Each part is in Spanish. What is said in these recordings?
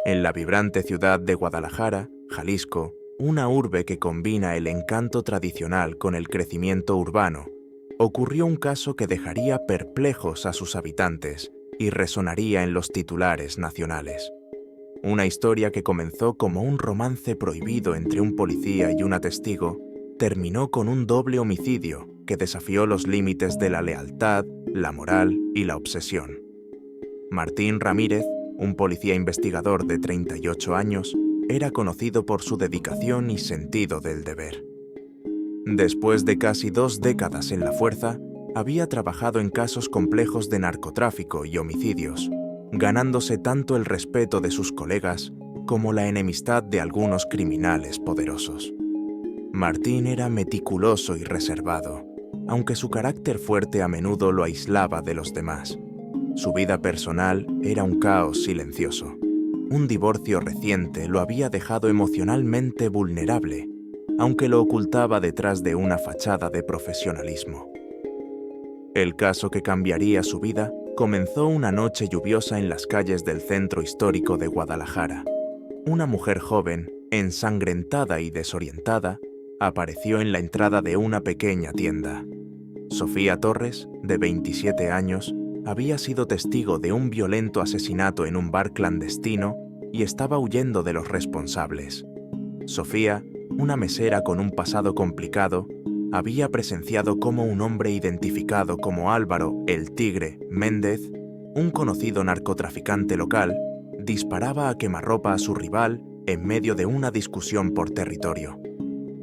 En la vibrante ciudad de Guadalajara, Jalisco, una urbe que combina el encanto tradicional con el crecimiento urbano, ocurrió un caso que dejaría perplejos a sus habitantes y resonaría en los titulares nacionales. Una historia que comenzó como un romance prohibido entre un policía y una testigo, terminó con un doble homicidio que desafió los límites de la lealtad, la moral y la obsesión. Martín Ramírez, un policía investigador de 38 años, era conocido por su dedicación y sentido del deber. Después de casi 2 décadas en la fuerza, había trabajado en casos complejos de narcotráfico y homicidios, ganándose tanto el respeto de sus colegas como la enemistad de algunos criminales poderosos. Martín era meticuloso y reservado, aunque su carácter fuerte a menudo lo aislaba de los demás. Su vida personal era un caos silencioso. Un divorcio reciente lo había dejado emocionalmente vulnerable, aunque lo ocultaba detrás de una fachada de profesionalismo. El caso que cambiaría su vida comenzó una noche lluviosa en las calles del centro histórico de Guadalajara. Una mujer joven, ensangrentada y desorientada, apareció en la entrada de una pequeña tienda. Sofía Torres, de 27 años, había sido testigo de un violento asesinato en un bar clandestino y estaba huyendo de los responsables. Sofía, una mesera con un pasado complicado, había presenciado cómo un hombre identificado como Álvaro "El Tigre" Méndez, un conocido narcotraficante local, disparaba a quemarropa a su rival en medio de una discusión por territorio.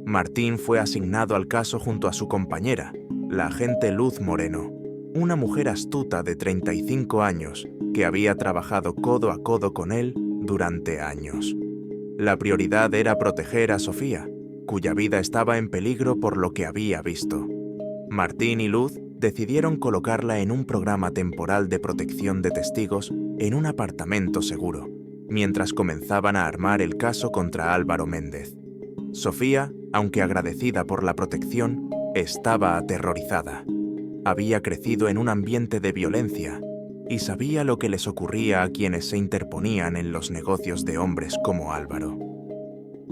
Martín fue asignado al caso junto a su compañera, la agente Luz Moreno, una mujer astuta de 35 años que había trabajado codo a codo con él durante años. La prioridad era proteger a Sofía, cuya vida estaba en peligro por lo que había visto. Martín y Luz decidieron colocarla en un programa temporal de protección de testigos en un apartamento seguro, mientras comenzaban a armar el caso contra Álvaro Méndez. Sofía, aunque agradecida por la protección, estaba aterrorizada. Había crecido en un ambiente de violencia y sabía lo que les ocurría a quienes se interponían en los negocios de hombres como Álvaro.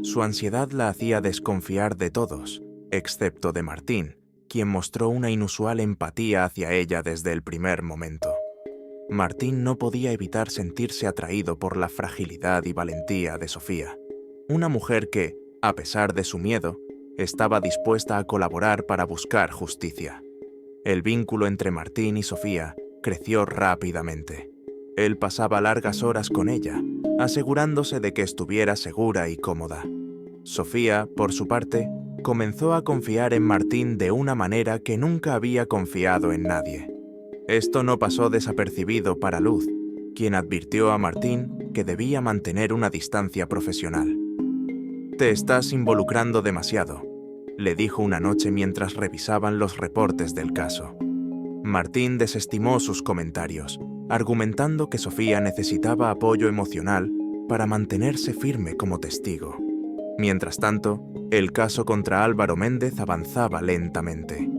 Su ansiedad la hacía desconfiar de todos, excepto de Martín, quien mostró una inusual empatía hacia ella desde el primer momento. Martín no podía evitar sentirse atraído por la fragilidad y valentía de Sofía, una mujer que, a pesar de su miedo, estaba dispuesta a colaborar para buscar justicia. El vínculo entre Martín y Sofía creció rápidamente. Él pasaba largas horas con ella, asegurándose de que estuviera segura y cómoda. Sofía, por su parte, comenzó a confiar en Martín de una manera que nunca había confiado en nadie. Esto no pasó desapercibido para Luz, quien advirtió a Martín que debía mantener una distancia profesional. «Te estás involucrando demasiado», le dijo una noche mientras revisaban los reportes del caso. Martín desestimó sus comentarios, argumentando que Sofía necesitaba apoyo emocional para mantenerse firme como testigo. Mientras tanto, el caso contra Álvaro Méndez avanzaba lentamente.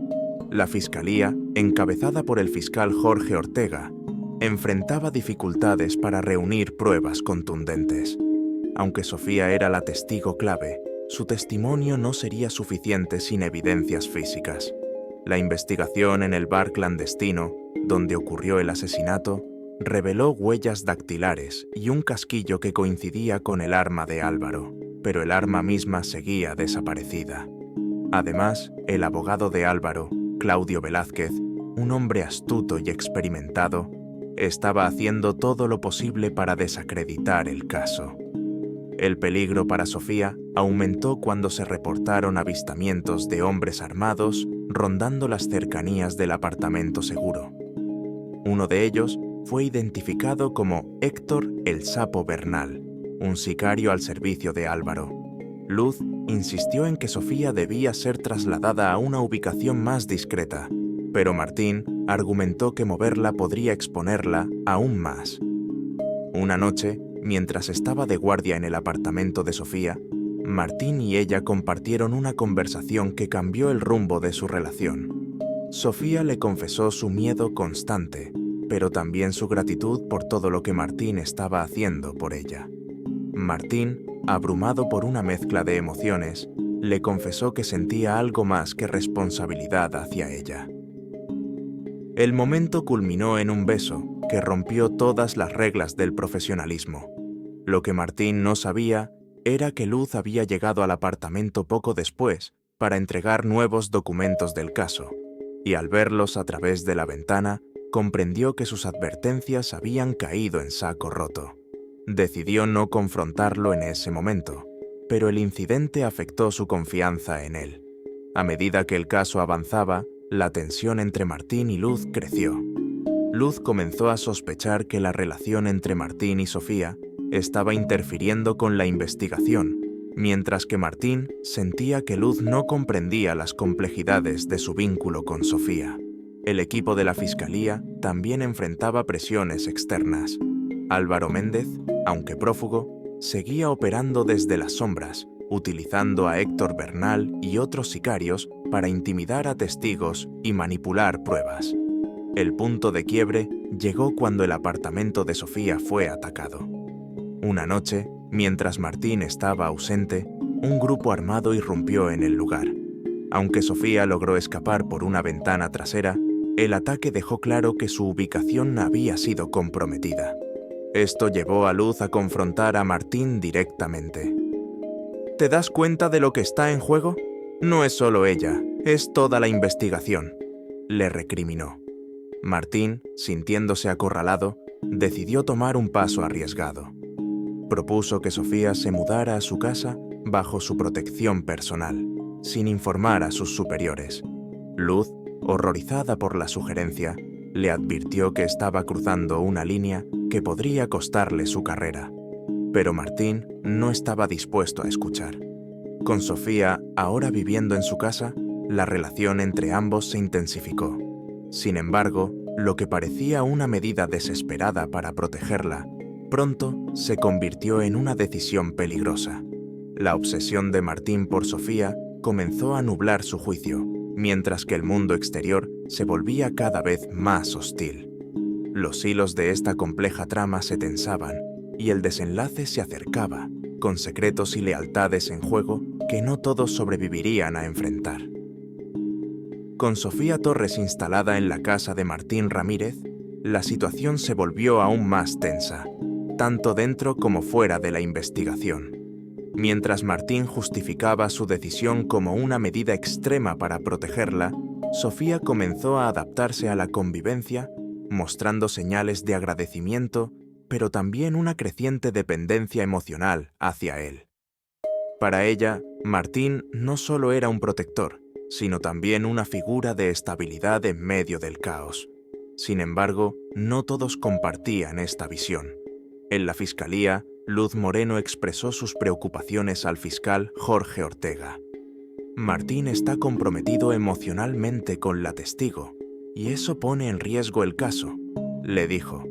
La Fiscalía, encabezada por el fiscal Jorge Ortega, enfrentaba dificultades para reunir pruebas contundentes. Aunque Sofía era la testigo clave, su testimonio no sería suficiente sin evidencias físicas. La investigación en el bar clandestino, donde ocurrió el asesinato, reveló huellas dactilares y un casquillo que coincidía con el arma de Álvaro, pero el arma misma seguía desaparecida. Además, el abogado de Álvaro, Claudio Velázquez, un hombre astuto y experimentado, estaba haciendo todo lo posible para desacreditar el caso. El peligro para Sofía aumentó cuando se reportaron avistamientos de hombres armados rondando las cercanías del apartamento seguro. Uno de ellos fue identificado como Héctor "El Sapo" Bernal, un sicario al servicio de Álvaro. Luz insistió en que Sofía debía ser trasladada a una ubicación más discreta, pero Martín argumentó que moverla podría exponerla aún más. Una noche, mientras estaba de guardia en el apartamento de Sofía, Martín y ella compartieron una conversación que cambió el rumbo de su relación. Sofía le confesó su miedo constante, pero también su gratitud por todo lo que Martín estaba haciendo por ella. Martín, abrumado por una mezcla de emociones, le confesó que sentía algo más que responsabilidad hacia ella. El momento culminó en un beso que rompió todas las reglas del profesionalismo. Lo que Martín no sabía era que Luz había llegado al apartamento poco después para entregar nuevos documentos del caso, y al verlos a través de la ventana, comprendió que sus advertencias habían caído en saco roto. Decidió no confrontarlo en ese momento, pero el incidente afectó su confianza en él. A medida que el caso avanzaba, la tensión entre Martín y Luz creció. Luz comenzó a sospechar que la relación entre Martín y Sofía estaba interfiriendo con la investigación, mientras que Martín sentía que Luz no comprendía las complejidades de su vínculo con Sofía. El equipo de la Fiscalía también enfrentaba presiones externas. Álvaro Méndez, aunque prófugo, seguía operando desde las sombras, utilizando a Héctor Bernal y otros sicarios para intimidar a testigos y manipular pruebas. El punto de quiebre llegó cuando el apartamento de Sofía fue atacado. Una noche, mientras Martín estaba ausente, un grupo armado irrumpió en el lugar. Aunque Sofía logró escapar por una ventana trasera, el ataque dejó claro que su ubicación había sido comprometida. Esto llevó a Luz a confrontar a Martín directamente. ¿Te das cuenta de lo que está en juego? No es solo ella, es toda la investigación, le recriminó. Martín, sintiéndose acorralado, decidió tomar un paso arriesgado. Propuso que Sofía se mudara a su casa bajo su protección personal, sin informar a sus superiores. Luz, horrorizada por la sugerencia, le advirtió que estaba cruzando una línea que podría costarle su carrera. Pero Martín no estaba dispuesto a escuchar. Con Sofía ahora viviendo en su casa, la relación entre ambos se intensificó. Sin embargo, lo que parecía una medida desesperada para protegerla, pronto se convirtió en una decisión peligrosa. La obsesión de Martín por Sofía comenzó a nublar su juicio, mientras que el mundo exterior se volvía cada vez más hostil. Los hilos de esta compleja trama se tensaban y el desenlace se acercaba, con secretos y lealtades en juego que no todos sobrevivirían a enfrentar. Con Sofía Torres instalada en la casa de Martín Ramírez, la situación se volvió aún más tensa, tanto dentro como fuera de la investigación. Mientras Martín justificaba su decisión como una medida extrema para protegerla, Sofía comenzó a adaptarse a la convivencia, mostrando señales de agradecimiento, pero también una creciente dependencia emocional hacia él. Para ella, Martín no solo era un protector, sino también una figura de estabilidad en medio del caos. Sin embargo, no todos compartían esta visión. En la Fiscalía, Luz Moreno expresó sus preocupaciones al fiscal Jorge Ortega. Martín está comprometido emocionalmente con la testigo, y eso pone en riesgo el caso, le dijo.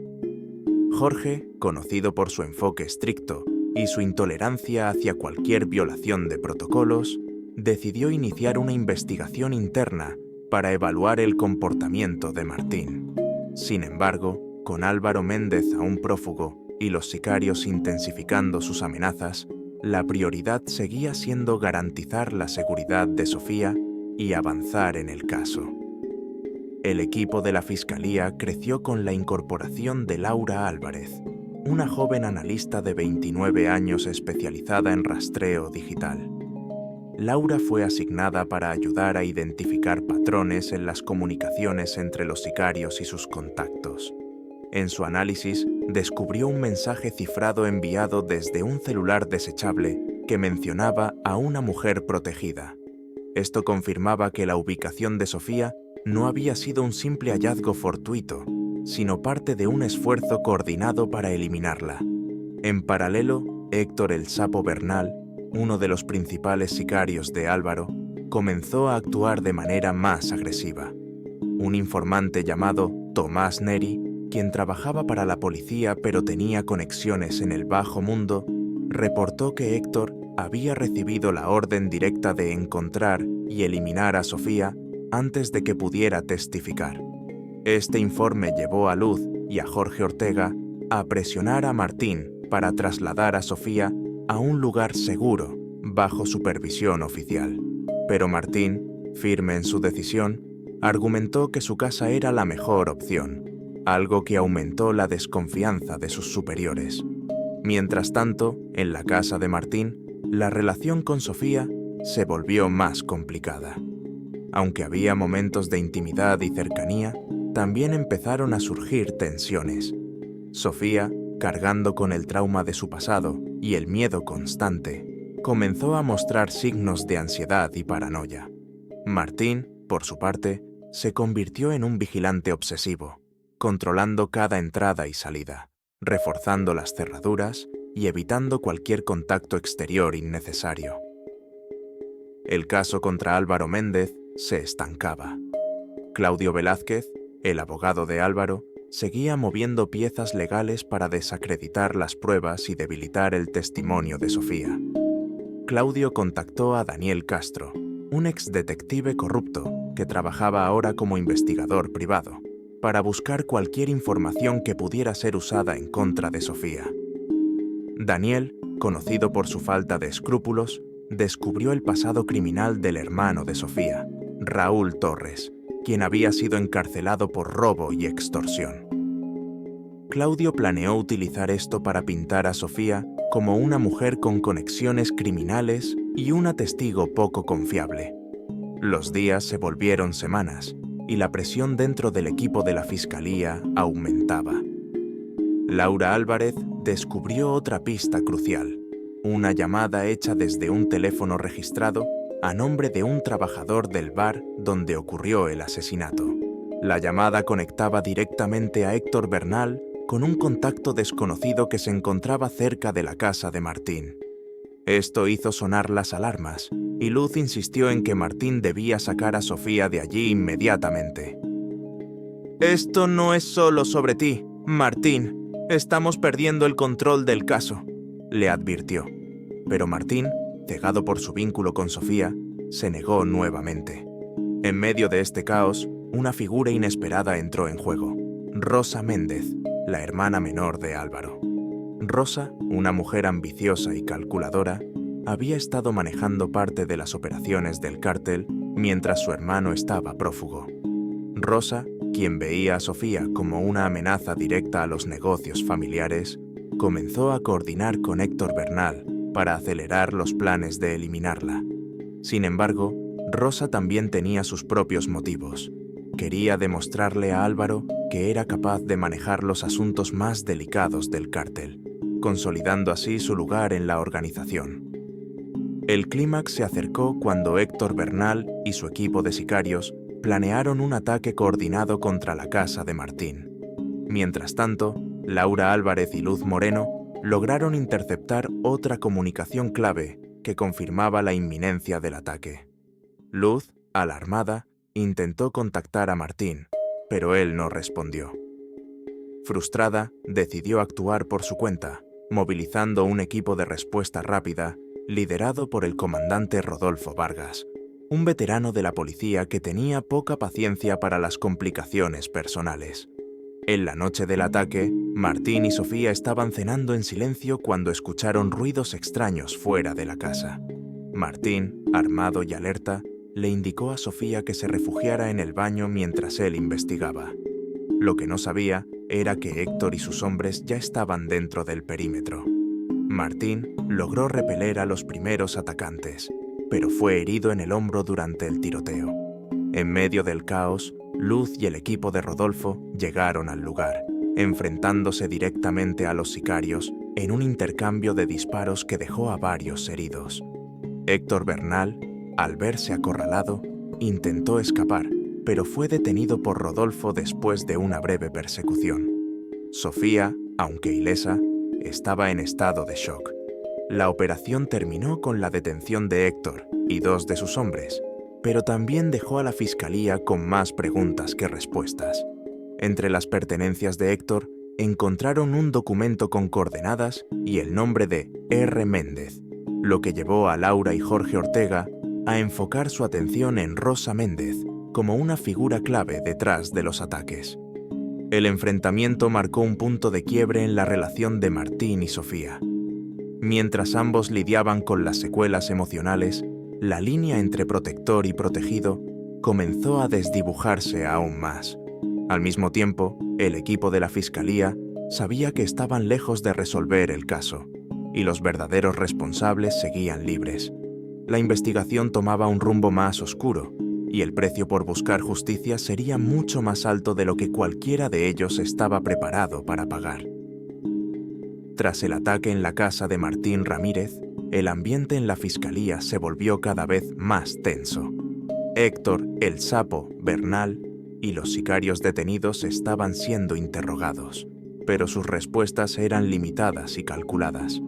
Jorge, conocido por su enfoque estricto y su intolerancia hacia cualquier violación de protocolos, decidió iniciar una investigación interna para evaluar el comportamiento de Martín. Sin embargo, con Álvaro Méndez aún prófugo y los sicarios intensificando sus amenazas, la prioridad seguía siendo garantizar la seguridad de Sofía y avanzar en el caso. El equipo de la Fiscalía creció con la incorporación de Laura Álvarez, una joven analista de 29 años especializada en rastreo digital. Laura fue asignada para ayudar a identificar patrones en las comunicaciones entre los sicarios y sus contactos. En su análisis, descubrió un mensaje cifrado enviado desde un celular desechable que mencionaba a una mujer protegida. Esto confirmaba que la ubicación de Sofía no había sido un simple hallazgo fortuito, sino parte de un esfuerzo coordinado para eliminarla. En paralelo, Héctor el Sapo Bernal, uno de los principales sicarios de Álvaro, comenzó a actuar de manera más agresiva. Un informante llamado Tomás Neri, quien trabajaba para la policía pero tenía conexiones en el bajo mundo, reportó que Héctor había recibido la orden directa de encontrar y eliminar a Sofía antes de que pudiera testificar. Este informe llevó a Luz y a Jorge Ortega a presionar a Martín para trasladar a Sofía a un lugar seguro, bajo supervisión oficial. Pero Martín, firme en su decisión, argumentó que su casa era la mejor opción, algo que aumentó la desconfianza de sus superiores. Mientras tanto, en la casa de Martín, la relación con Sofía se volvió más complicada. Aunque había momentos de intimidad y cercanía, también empezaron a surgir tensiones. Sofía, cargando con el trauma de su pasado y el miedo constante, comenzó a mostrar signos de ansiedad y paranoia. Martín, por su parte, se convirtió en un vigilante obsesivo, controlando cada entrada y salida, reforzando las cerraduras y evitando cualquier contacto exterior innecesario. El caso contra Álvaro Méndez se estancaba. Claudio Velázquez, el abogado de Álvaro, seguía moviendo piezas legales para desacreditar las pruebas y debilitar el testimonio de Sofía. Claudio contactó a Daniel Castro, un exdetective corrupto que trabajaba ahora como investigador privado, para buscar cualquier información que pudiera ser usada en contra de Sofía. Daniel, conocido por su falta de escrúpulos, descubrió el pasado criminal del hermano de Sofía, Raúl Torres, quien había sido encarcelado por robo y extorsión. Claudio planeó utilizar esto para pintar a Sofía como una mujer con conexiones criminales y una testigo poco confiable. Los días se volvieron semanas y la presión dentro del equipo de la fiscalía aumentaba. Laura Álvarez descubrió otra pista crucial, una llamada hecha desde un teléfono registrado a nombre de un trabajador del bar donde ocurrió el asesinato. La llamada conectaba directamente a Héctor Bernal con un contacto desconocido que se encontraba cerca de la casa de Martín. Esto hizo sonar las alarmas, y Luz insistió en que Martín debía sacar a Sofía de allí inmediatamente. «Esto no es solo sobre ti, Martín. Estamos perdiendo el control del caso», le advirtió. Pero Martín, cegado por su vínculo con Sofía, se negó nuevamente. En medio de este caos, una figura inesperada entró en juego: Rosa Méndez, la hermana menor de Álvaro. Rosa, una mujer ambiciosa y calculadora, había estado manejando parte de las operaciones del cártel mientras su hermano estaba prófugo. Rosa, quien veía a Sofía como una amenaza directa a los negocios familiares, comenzó a coordinar con Héctor Bernal para acelerar los planes de eliminarla. Sin embargo, Rosa también tenía sus propios motivos. Quería demostrarle a Álvaro que era capaz de manejar los asuntos más delicados del cártel, consolidando así su lugar en la organización. El clímax se acercó cuando Héctor Bernal y su equipo de sicarios planearon un ataque coordinado contra la casa de Martín. Mientras tanto, Laura Álvarez y Luz Moreno lograron interceptar otra comunicación clave que confirmaba la inminencia del ataque. Luz, alarmada, intentó contactar a Martín, pero él no respondió. Frustrada, decidió actuar por su cuenta, movilizando un equipo de respuesta rápida liderado por el comandante Rodolfo Vargas, un veterano de la policía que tenía poca paciencia para las complicaciones personales. En la noche del ataque, Martín y Sofía estaban cenando en silencio cuando escucharon ruidos extraños fuera de la casa. Martín, armado y alerta, le indicó a Sofía que se refugiara en el baño mientras él investigaba. Lo que no sabía era que Héctor y sus hombres ya estaban dentro del perímetro. Martín logró repeler a los primeros atacantes, pero fue herido en el hombro durante el tiroteo. En medio del caos, Luz y el equipo de Rodolfo llegaron al lugar, enfrentándose directamente a los sicarios en un intercambio de disparos que dejó a varios heridos. Héctor Bernal, al verse acorralado, intentó escapar, pero fue detenido por Rodolfo después de una breve persecución. Sofía, aunque ilesa, estaba en estado de shock. La operación terminó con la detención de Héctor y 2 de sus hombres, pero también dejó a la fiscalía con más preguntas que respuestas. Entre las pertenencias de Héctor, encontraron un documento con coordenadas y el nombre de R. Méndez, lo que llevó a Laura y Jorge Ortega a enfocar su atención en Rosa Méndez como una figura clave detrás de los ataques. El enfrentamiento marcó un punto de quiebre en la relación de Martín y Sofía. Mientras ambos lidiaban con las secuelas emocionales, la línea entre protector y protegido comenzó a desdibujarse aún más. Al mismo tiempo, el equipo de la Fiscalía sabía que estaban lejos de resolver el caso, y los verdaderos responsables seguían libres. La investigación tomaba un rumbo más oscuro, y el precio por buscar justicia sería mucho más alto de lo que cualquiera de ellos estaba preparado para pagar. Tras el ataque en la casa de Martín Ramírez, el ambiente en la Fiscalía se volvió cada vez más tenso. Héctor, el Sapo, Bernal y los sicarios detenidos estaban siendo interrogados, pero sus respuestas eran limitadas y calculadas.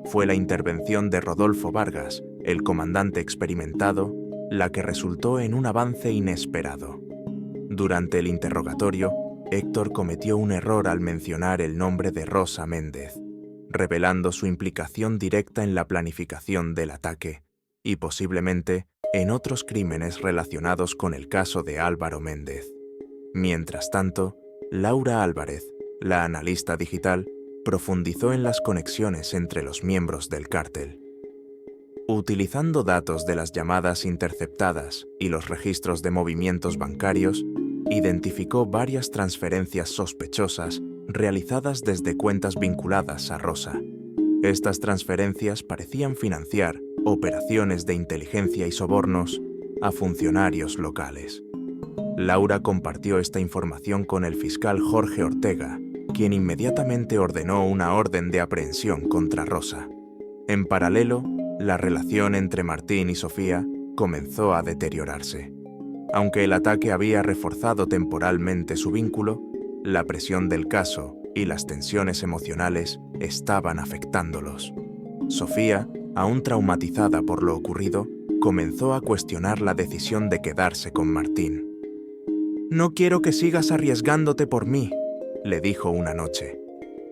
Fue la intervención de Rodolfo Vargas, el comandante experimentado, la que resultó en un avance inesperado. Durante el interrogatorio, Héctor cometió un error al mencionar el nombre de Rosa Méndez, revelando su implicación directa en la planificación del ataque y posiblemente en otros crímenes relacionados con el caso de Álvaro Méndez. Mientras tanto, Laura Álvarez, la analista digital, profundizó en las conexiones entre los miembros del cártel. Utilizando datos de las llamadas interceptadas y los registros de movimientos bancarios, identificó varias transferencias sospechosas realizadas desde cuentas vinculadas a Rosa. Estas transferencias parecían financiar operaciones de inteligencia y sobornos a funcionarios locales. Laura compartió esta información con el fiscal Jorge Ortega, quien inmediatamente ordenó una orden de aprehensión contra Rosa. En paralelo, la relación entre Martín y Sofía comenzó a deteriorarse. Aunque el ataque había reforzado temporalmente su vínculo, la presión del caso y las tensiones emocionales estaban afectándolos. Sofía, aún traumatizada por lo ocurrido, comenzó a cuestionar la decisión de quedarse con Martín. «No quiero que sigas arriesgándote por mí», le dijo una noche.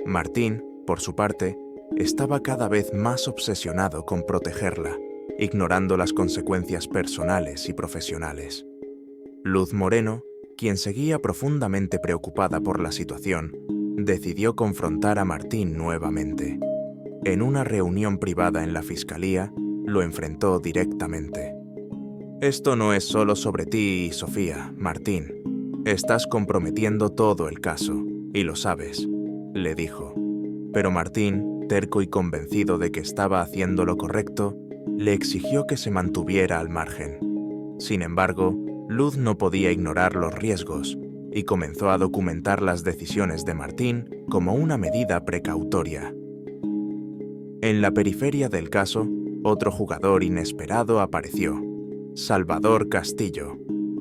Martín, por su parte, estaba cada vez más obsesionado con protegerla, ignorando las consecuencias personales y profesionales. Luz Moreno, quien seguía profundamente preocupada por la situación, decidió confrontar a Martín nuevamente. En una reunión privada en la Fiscalía, lo enfrentó directamente. «Esto no es solo sobre ti y Sofía, Martín. Estás comprometiendo todo el caso, y lo sabes», le dijo. Pero Martín, terco y convencido de que estaba haciendo lo correcto, le exigió que se mantuviera al margen. Sin embargo, Luz no podía ignorar los riesgos y comenzó a documentar las decisiones de Martín como una medida precautoria. En la periferia del caso, otro jugador inesperado apareció: Salvador Castillo,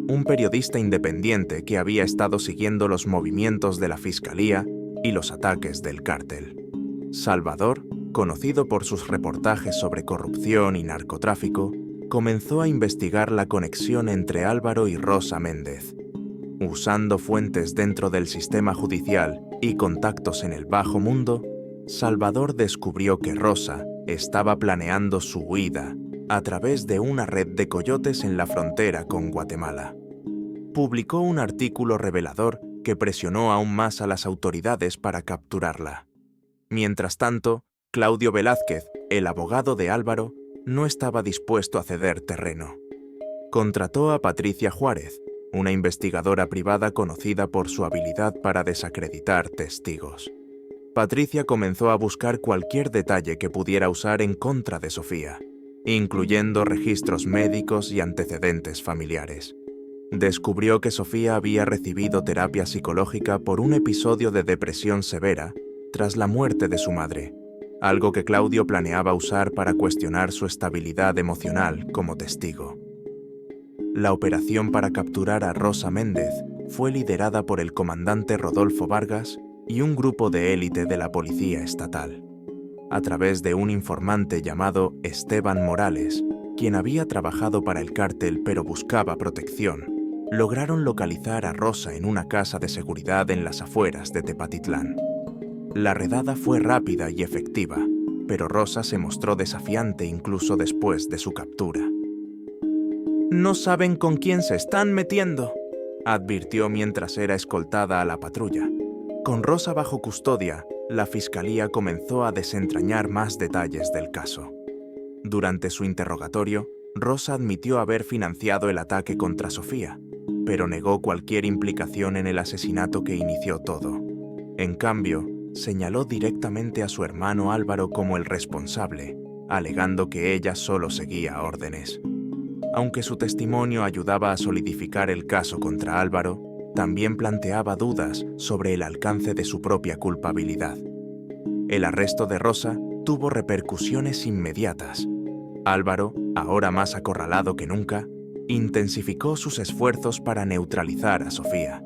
un periodista independiente que había estado siguiendo los movimientos de la Fiscalía y los ataques del cártel. Salvador, conocido por sus reportajes sobre corrupción y narcotráfico, comenzó a investigar la conexión entre Álvaro y Rosa Méndez. Usando fuentes dentro del sistema judicial y contactos en el bajo mundo, Salvador descubrió que Rosa estaba planeando su huida a través de una red de coyotes en la frontera con Guatemala. Publicó un artículo revelador que presionó aún más a las autoridades para capturarla. Mientras tanto, Claudio Velázquez, el abogado de Álvaro, no estaba dispuesto a ceder terreno. Contrató a Patricia Juárez, una investigadora privada conocida por su habilidad para desacreditar testigos. Patricia comenzó a buscar cualquier detalle que pudiera usar en contra de Sofía, incluyendo registros médicos y antecedentes familiares. Descubrió que Sofía había recibido terapia psicológica por un episodio de depresión severa tras la muerte de su madre, algo que Claudio planeaba usar para cuestionar su estabilidad emocional como testigo. La operación para capturar a Rosa Méndez fue liderada por el comandante Rodolfo Vargas y un grupo de élite de la policía estatal. A través de un informante llamado Esteban Morales, quien había trabajado para el cártel pero buscaba protección, lograron localizar a Rosa en una casa de seguridad en las afueras de Tepatitlán. La redada fue rápida y efectiva, pero Rosa se mostró desafiante incluso después de su captura. «No saben con quién se están metiendo», advirtió mientras era escoltada a la patrulla. Con Rosa bajo custodia, la fiscalía comenzó a desentrañar más detalles del caso. Durante su interrogatorio, Rosa admitió haber financiado el ataque contra Sofía, pero negó cualquier implicación en el asesinato que inició todo. En cambio, señaló directamente a su hermano Álvaro como el responsable, alegando que ella solo seguía órdenes. Aunque su testimonio ayudaba a solidificar el caso contra Álvaro, también planteaba dudas sobre el alcance de su propia culpabilidad. El arresto de Rosa tuvo repercusiones inmediatas. Álvaro, ahora más acorralado que nunca, intensificó sus esfuerzos para neutralizar a Sofía.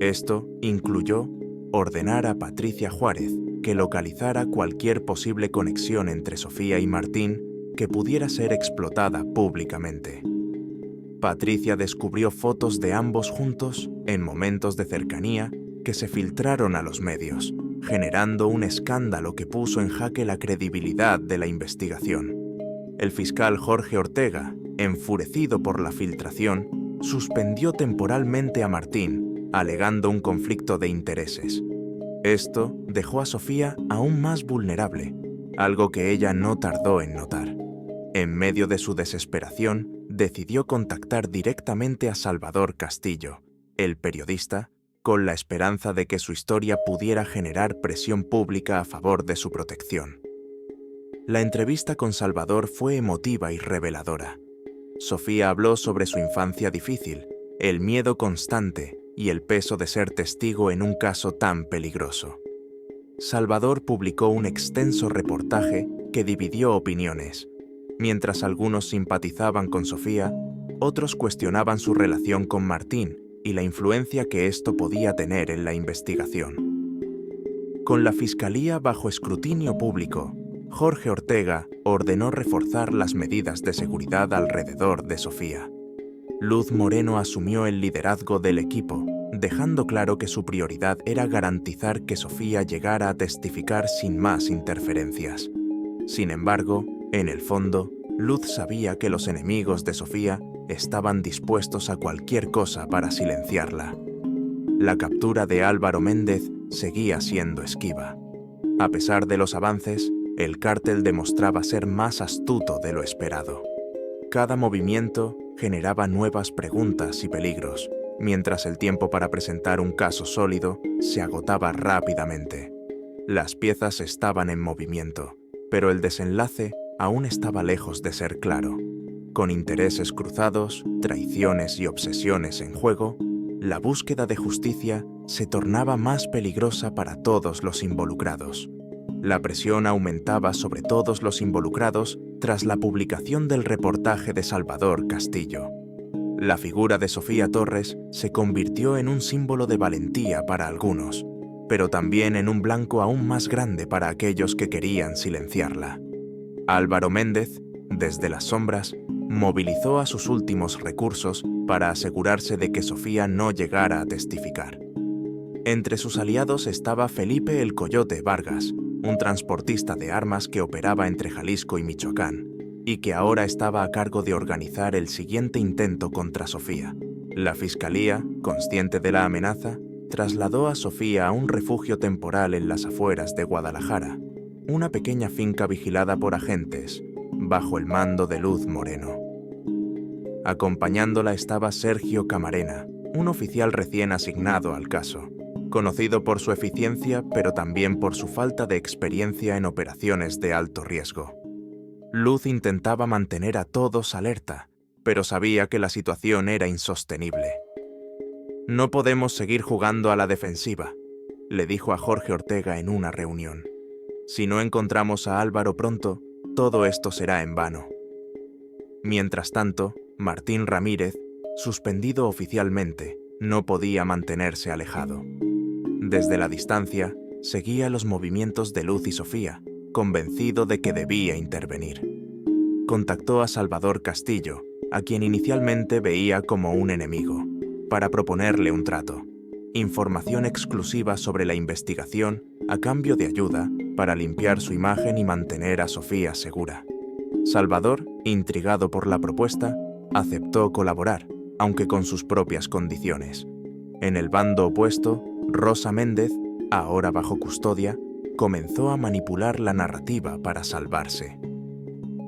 Esto incluyó ordenar a Patricia Juárez que localizara cualquier posible conexión entre Sofía y Martín que pudiera ser explotada públicamente. Patricia descubrió fotos de ambos juntos en momentos de cercanía que se filtraron a los medios, generando un escándalo que puso en jaque la credibilidad de la investigación. El fiscal Jorge Ortega, enfurecido por la filtración, suspendió temporalmente a Martín, alegando un conflicto de intereses. Esto dejó a Sofía aún más vulnerable, algo que ella no tardó en notar. En medio de su desesperación, decidió contactar directamente a Salvador Castillo, el periodista, con la esperanza de que su historia pudiera generar presión pública a favor de su protección. La entrevista con Salvador fue emotiva y reveladora. Sofía habló sobre su infancia difícil, el miedo constante y el peso de ser testigo en un caso tan peligroso. Salvador publicó un extenso reportaje que dividió opiniones. Mientras algunos simpatizaban con Sofía, otros cuestionaban su relación con Martín y la influencia que esto podía tener en la investigación. Con la fiscalía bajo escrutinio público, Jorge Ortega ordenó reforzar las medidas de seguridad alrededor de Sofía. Luz Moreno asumió el liderazgo del equipo, dejando claro que su prioridad era garantizar que Sofía llegara a testificar sin más interferencias. Sin embargo, en el fondo, Luz sabía que los enemigos de Sofía estaban dispuestos a cualquier cosa para silenciarla. La captura de Álvaro Méndez seguía siendo esquiva. A pesar de los avances, el cártel demostraba ser más astuto de lo esperado. Cada movimiento generaba nuevas preguntas y peligros, mientras el tiempo para presentar un caso sólido se agotaba rápidamente. Las piezas estaban en movimiento, pero el desenlace aún estaba lejos de ser claro. Con intereses cruzados, traiciones y obsesiones en juego, la búsqueda de justicia se tornaba más peligrosa para todos los involucrados. La presión aumentaba sobre todos los involucrados tras la publicación del reportaje de Salvador Castillo. La figura de Sofía Torres se convirtió en un símbolo de valentía para algunos, pero también en un blanco aún más grande para aquellos que querían silenciarla. Álvaro Méndez, desde las sombras, movilizó a sus últimos recursos para asegurarse de que Sofía no llegara a testificar. Entre sus aliados estaba Felipe el Coyote Vargas, un transportista de armas que operaba entre Jalisco y Michoacán, y que ahora estaba a cargo de organizar el siguiente intento contra Sofía. La fiscalía, consciente de la amenaza, trasladó a Sofía a un refugio temporal en las afueras de Guadalajara, una pequeña finca vigilada por agentes, bajo el mando de Luz Moreno. Acompañándola estaba Sergio Camarena, un oficial recién asignado al caso, conocido por su eficiencia pero también por su falta de experiencia en operaciones de alto riesgo. Luz intentaba mantener a todos alerta, pero sabía que la situación era insostenible. «No podemos seguir jugando a la defensiva», le dijo a Jorge Ortega en una reunión. «Si no encontramos a Álvaro pronto, todo esto será en vano». Mientras tanto, Martín Ramírez, suspendido oficialmente, no podía mantenerse alejado. Desde la distancia, seguía los movimientos de Luz y Sofía, convencido de que debía intervenir. Contactó a Salvador Castillo, a quien inicialmente veía como un enemigo, para proponerle un trato: información exclusiva sobre la investigación a cambio de ayuda para limpiar su imagen y mantener a Sofía segura. Salvador, intrigado por la propuesta, aceptó colaborar, aunque con sus propias condiciones. En el bando opuesto, Rosa Méndez ahora bajo custodia, comenzó a manipular la narrativa para salvarse.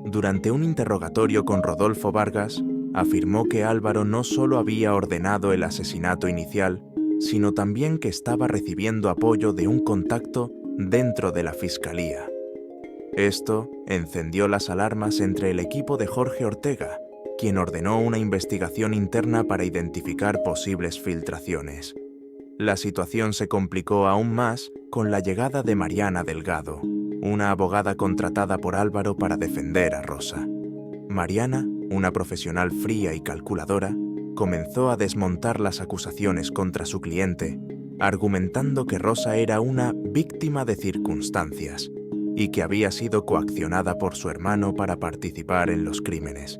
Durante un interrogatorio con Rodolfo Vargas, afirmó que Álvaro no solo había ordenado el asesinato inicial, sino también que estaba recibiendo apoyo de un contacto dentro de la Fiscalía. Esto encendió las alarmas entre el equipo de Jorge Ortega, quien ordenó una investigación interna para identificar posibles filtraciones. La situación se complicó aún más con la llegada de Mariana Delgado, una abogada contratada por Álvaro para defender a Rosa. Mariana, una profesional fría y calculadora, comenzó a desmontar las acusaciones contra su cliente, argumentando que Rosa era una víctima de circunstancias y que había sido coaccionada por su hermano para participar en los crímenes.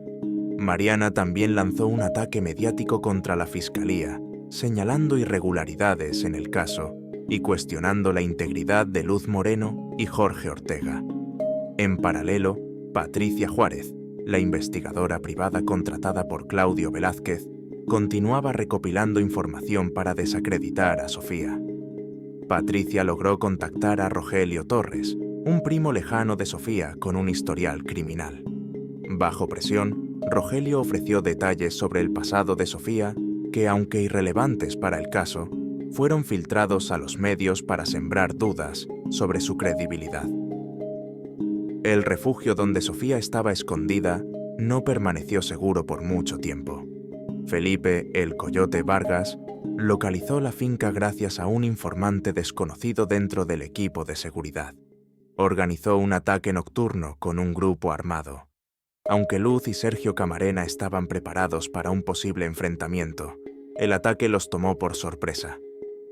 Mariana también lanzó un ataque mediático contra la Fiscalía, señalando irregularidades en el caso y cuestionando la integridad de Luz Moreno y Jorge Ortega. En paralelo, Patricia Juárez, la investigadora privada contratada por Claudio Velázquez, continuaba recopilando información para desacreditar a Sofía. Patricia logró contactar a Rogelio Torres, un primo lejano de Sofía con un historial criminal. Bajo presión, Rogelio ofreció detalles sobre el pasado de Sofía que, aunque irrelevantes para el caso, fueron filtrados a los medios para sembrar dudas sobre su credibilidad. El refugio donde Sofía estaba escondida no permaneció seguro por mucho tiempo. Felipe "El Coyote" Vargas localizó la finca gracias a un informante desconocido dentro del equipo de seguridad. Organizó un ataque nocturno con un grupo armado. Aunque Luz y Sergio Camarena estaban preparados para un posible enfrentamiento, el ataque los tomó por sorpresa.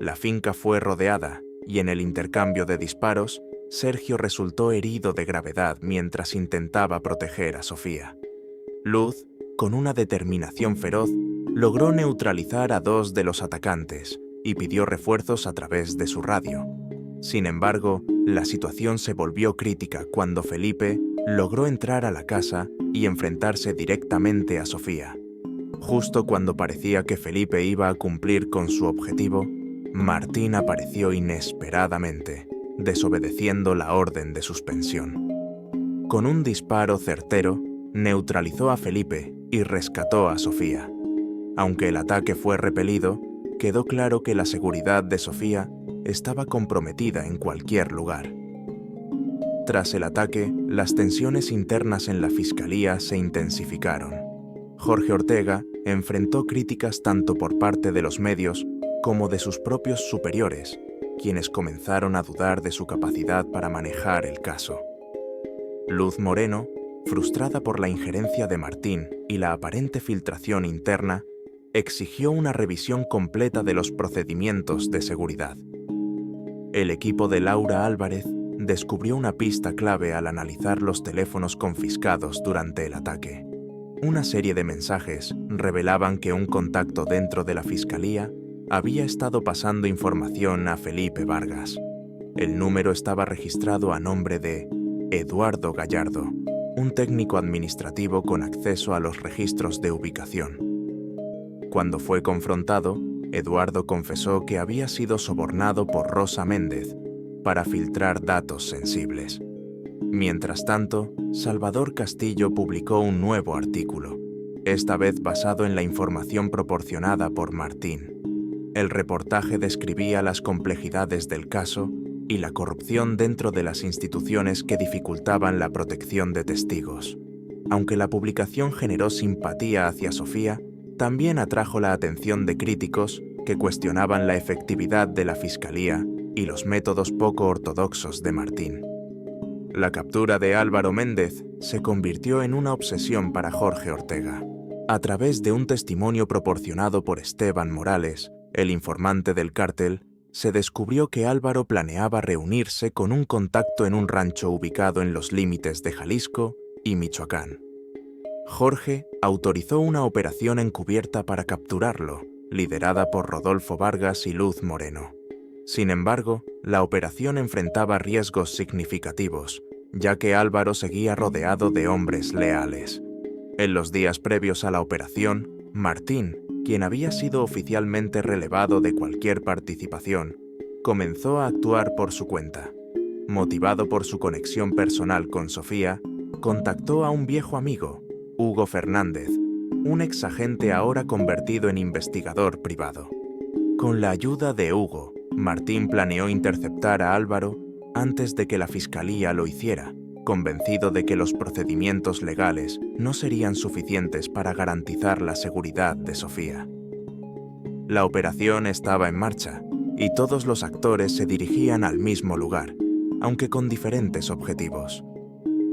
La finca fue rodeada y en el intercambio de disparos, Sergio resultó herido de gravedad mientras intentaba proteger a Sofía. Luz, con una determinación feroz, logró neutralizar a 2 de los atacantes y pidió refuerzos a través de su radio. Sin embargo, la situación se volvió crítica cuando Felipe logró entrar a la casa y enfrentarse directamente a Sofía. Justo cuando parecía que Felipe iba a cumplir con su objetivo, Martín apareció inesperadamente, desobedeciendo la orden de suspensión. Con un disparo certero, neutralizó a Felipe y rescató a Sofía. Aunque el ataque fue repelido, quedó claro que la seguridad de Sofía estaba comprometida en cualquier lugar. Tras el ataque, las tensiones internas en la Fiscalía se intensificaron. Jorge Ortega enfrentó críticas tanto por parte de los medios como de sus propios superiores, quienes comenzaron a dudar de su capacidad para manejar el caso. Luz Moreno, frustrada por la injerencia de Martín y la aparente filtración interna, exigió una revisión completa de los procedimientos de seguridad. El equipo de Laura Álvarez descubrió una pista clave al analizar los teléfonos confiscados durante el ataque. Una serie de mensajes revelaban que un contacto dentro de la Fiscalía había estado pasando información a Felipe Vargas. El número estaba registrado a nombre de Eduardo Gallardo, un técnico administrativo con acceso a los registros de ubicación. Cuando fue confrontado, Eduardo confesó que había sido sobornado por Rosa Méndez para filtrar datos sensibles. Mientras tanto, Salvador Castillo publicó un nuevo artículo, esta vez basado en la información proporcionada por Martín. El reportaje describía las complejidades del caso y la corrupción dentro de las instituciones que dificultaban la protección de testigos. Aunque la publicación generó simpatía hacia Sofía, también atrajo la atención de críticos que cuestionaban la efectividad de la Fiscalía y los métodos poco ortodoxos de Martín. La captura de Álvaro Méndez se convirtió en una obsesión para Jorge Ortega. A través de un testimonio proporcionado por Esteban Morales, el informante del cártel, se descubrió que Álvaro planeaba reunirse con un contacto en un rancho ubicado en los límites de Jalisco y Michoacán. Jorge autorizó una operación encubierta para capturarlo, liderada por Rodolfo Vargas y Luz Moreno. Sin embargo, la operación enfrentaba riesgos significativos, ya que Álvaro seguía rodeado de hombres leales. En los días previos a la operación, Martín, quien había sido oficialmente relevado de cualquier participación, comenzó a actuar por su cuenta. Motivado por su conexión personal con Sofía, contactó a un viejo amigo, Hugo Fernández, un exagente ahora convertido en investigador privado. Con la ayuda de Hugo, Martín planeó interceptar a Álvaro antes de que la fiscalía lo hiciera, convencido de que los procedimientos legales no serían suficientes para garantizar la seguridad de Sofía. La operación estaba en marcha y todos los actores se dirigían al mismo lugar, aunque con diferentes objetivos.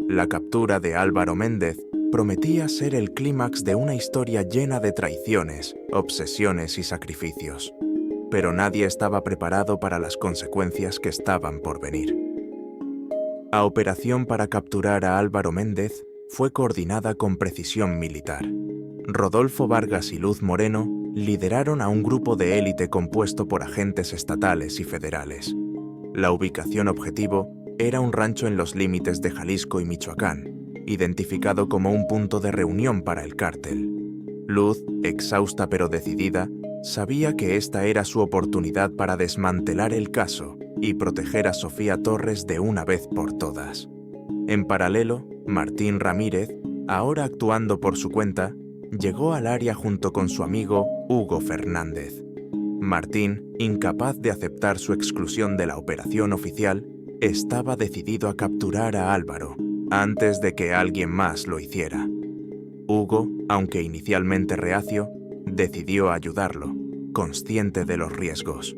La captura de Álvaro Méndez prometía ser el clímax de una historia llena de traiciones, obsesiones y sacrificios, pero nadie estaba preparado para las consecuencias que estaban por venir. La operación para capturar a Álvaro Méndez fue coordinada con precisión militar. Rodolfo Vargas y Luz Moreno lideraron a un grupo de élite compuesto por agentes estatales y federales. La ubicación objetivo era un rancho en los límites de Jalisco y Michoacán, identificado como un punto de reunión para el cártel. Luz, exhausta pero decidida, sabía que esta era su oportunidad para desmantelar el caso y proteger a Sofía Torres de una vez por todas. En paralelo, Martín Ramírez, ahora actuando por su cuenta, llegó al área junto con su amigo Hugo Fernández. Martín, incapaz de aceptar su exclusión de la operación oficial, estaba decidido a capturar a Álvaro antes de que alguien más lo hiciera. Hugo, aunque inicialmente reacio, decidió ayudarlo, consciente de los riesgos.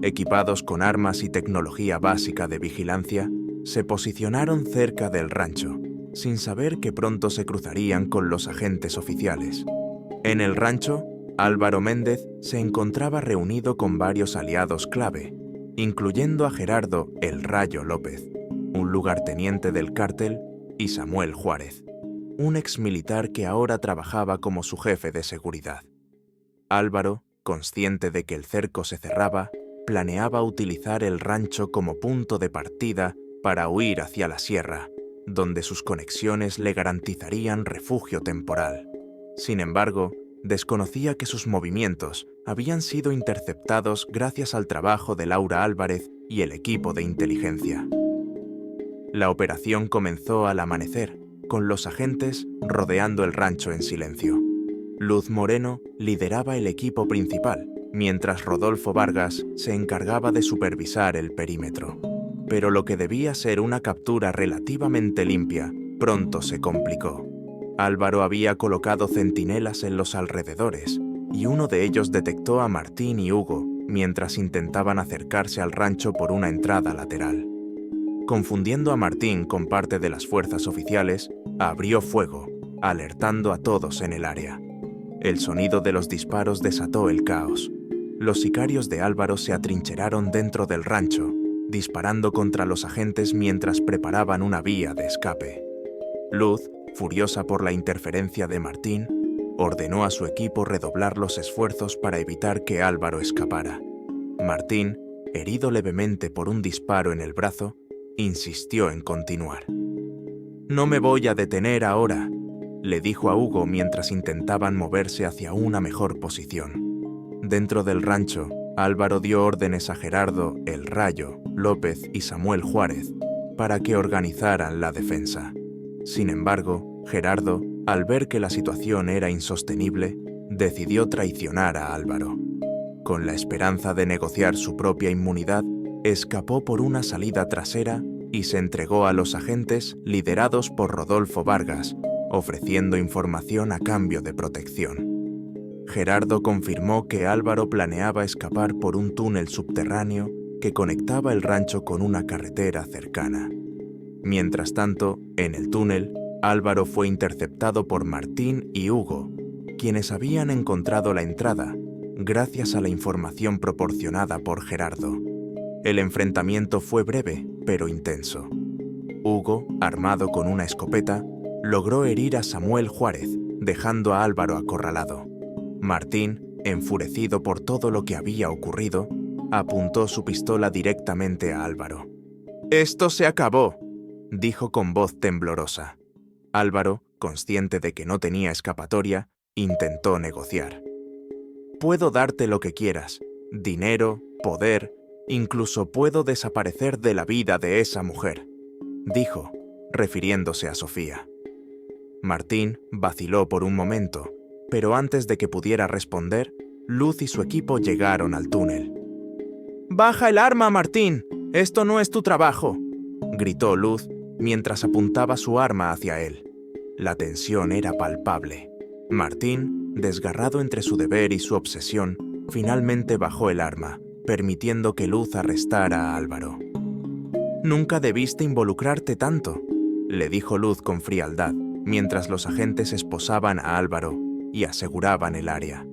Equipados con armas y tecnología básica de vigilancia, se posicionaron cerca del rancho, sin saber que pronto se cruzarían con los agentes oficiales. En el rancho, Álvaro Méndez se encontraba reunido con varios aliados clave, incluyendo a Gerardo "El Rayo" López, un lugarteniente del cártel, y Samuel Juárez, un exmilitar que ahora trabajaba como su jefe de seguridad. Álvaro, consciente de que el cerco se cerraba, planeaba utilizar el rancho como punto de partida para huir hacia la sierra, donde sus conexiones le garantizarían refugio temporal. Sin embargo, desconocía que sus movimientos habían sido interceptados gracias al trabajo de Laura Álvarez y el equipo de inteligencia. La operación comenzó al amanecer, con los agentes rodeando el rancho en silencio. Luz Moreno lideraba el equipo principal, mientras Rodolfo Vargas se encargaba de supervisar el perímetro. Pero lo que debía ser una captura relativamente limpia, pronto se complicó. Álvaro había colocado centinelas en los alrededores, y uno de ellos detectó a Martín y Hugo mientras intentaban acercarse al rancho por una entrada lateral. Confundiendo a Martín con parte de las fuerzas oficiales, abrió fuego, alertando a todos en el área. El sonido de los disparos desató el caos. Los sicarios de Álvaro se atrincheraron dentro del rancho, disparando contra los agentes mientras preparaban una vía de escape. Luz, furiosa por la interferencia de Martín, ordenó a su equipo redoblar los esfuerzos para evitar que Álvaro escapara. Martín, herido levemente por un disparo en el brazo, insistió en continuar. «No me voy a detener ahora», le dijo a Hugo mientras intentaban moverse hacia una mejor posición. Dentro del rancho, Álvaro dio órdenes a Gerardo "El Rayo" López y Samuel Juárez para que organizaran la defensa. Sin embargo, Gerardo, al ver que la situación era insostenible, decidió traicionar a Álvaro. Con la esperanza de negociar su propia inmunidad, escapó por una salida trasera y se entregó a los agentes liderados por Rodolfo Vargas, ofreciendo información a cambio de protección. Gerardo confirmó que Álvaro planeaba escapar por un túnel subterráneo que conectaba el rancho con una carretera cercana. Mientras tanto, en el túnel, Álvaro fue interceptado por Martín y Hugo, quienes habían encontrado la entrada, gracias a la información proporcionada por Gerardo. El enfrentamiento fue breve, pero intenso. Hugo, armado con una escopeta, logró herir a Samuel Juárez, dejando a Álvaro acorralado. Martín, enfurecido por todo lo que había ocurrido, apuntó su pistola directamente a Álvaro. «Esto se acabó», dijo con voz temblorosa. Álvaro, consciente de que no tenía escapatoria, intentó negociar. «Puedo darte lo que quieras: dinero, poder, Incluso puedo desaparecer de la vida de esa mujer, dijo, refiriéndose a Sofía. Martín vaciló por un momento, pero antes de que pudiera responder, Luz y su equipo llegaron al túnel. «¡Baja el arma, Martín! ¡Esto no es tu trabajo!», gritó Luz mientras apuntaba su arma hacia él. La tensión era palpable. Martín, desgarrado entre su deber y su obsesión, finalmente bajó el arma, permitiendo que Luz arrestara a Álvaro. «Nunca debiste involucrarte tanto», le dijo Luz con frialdad, mientras los agentes esposaban a Álvaro y aseguraban el área.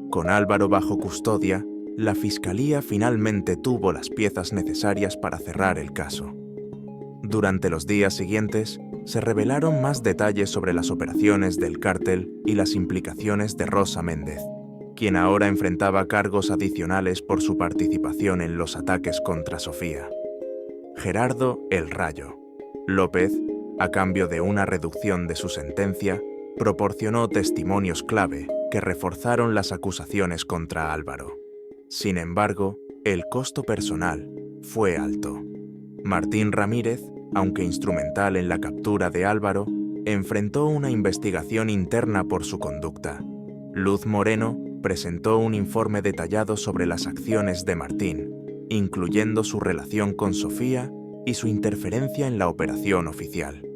Con Álvaro bajo custodia, la fiscalía finalmente tuvo las piezas necesarias para cerrar el caso. Durante los días siguientes, se revelaron más detalles sobre las operaciones del cártel y las implicaciones de Rosa Méndez, quien ahora enfrentaba cargos adicionales por su participación en los ataques contra Sofía. Gerardo El Rayo López, a cambio de una reducción de su sentencia, proporcionó testimonios clave que reforzaron las acusaciones contra Álvaro. Sin embargo, el costo personal fue alto. Martín Ramírez, aunque instrumental en la captura de Álvaro, enfrentó una investigación interna por su conducta. Luz Moreno presentó un informe detallado sobre las acciones de Martín, incluyendo su relación con Sofía y su interferencia en la operación oficial.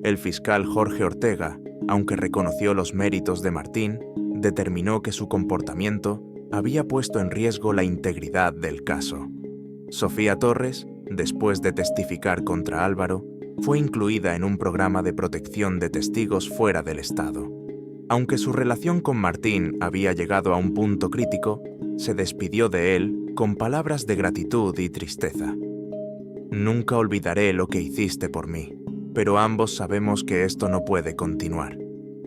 El fiscal Jorge Ortega, aunque reconoció los méritos de Martín, determinó que su comportamiento había puesto en riesgo la integridad del caso. Sofía Torres, después de testificar contra Álvaro, fue incluida en un programa de protección de testigos fuera del Estado. Aunque su relación con Martín había llegado a un punto crítico, se despidió de él con palabras de gratitud y tristeza. «Nunca olvidaré lo que hiciste por mí, pero ambos sabemos que esto no puede continuar»,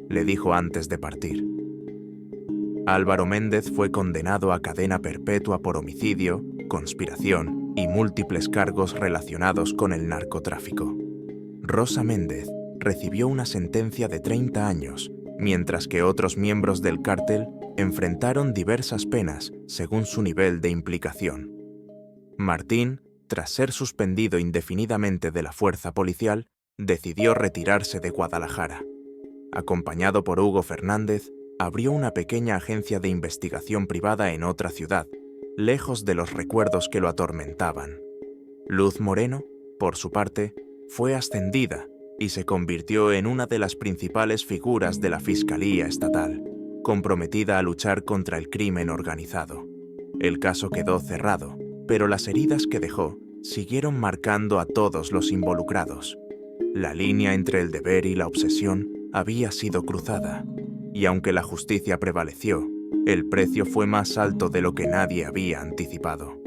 le dijo antes de partir. Álvaro Méndez fue condenado a cadena perpetua por homicidio, conspiración y múltiples cargos relacionados con el narcotráfico. Rosa Méndez recibió una sentencia de 30 años, mientras que otros miembros del cártel enfrentaron diversas penas según su nivel de implicación. Martín, tras ser suspendido indefinidamente de la fuerza policial, decidió retirarse de Guadalajara. Acompañado por Hugo Fernández, abrió una pequeña agencia de investigación privada en otra ciudad, lejos de los recuerdos que lo atormentaban. Luz Moreno, por su parte, fue ascendida y se convirtió en una de las principales figuras de la Fiscalía Estatal, comprometida a luchar contra el crimen organizado. El caso quedó cerrado, pero las heridas que dejó siguieron marcando a todos los involucrados. La línea entre el deber y la obsesión había sido cruzada, y aunque la justicia prevaleció, el precio fue más alto de lo que nadie había anticipado.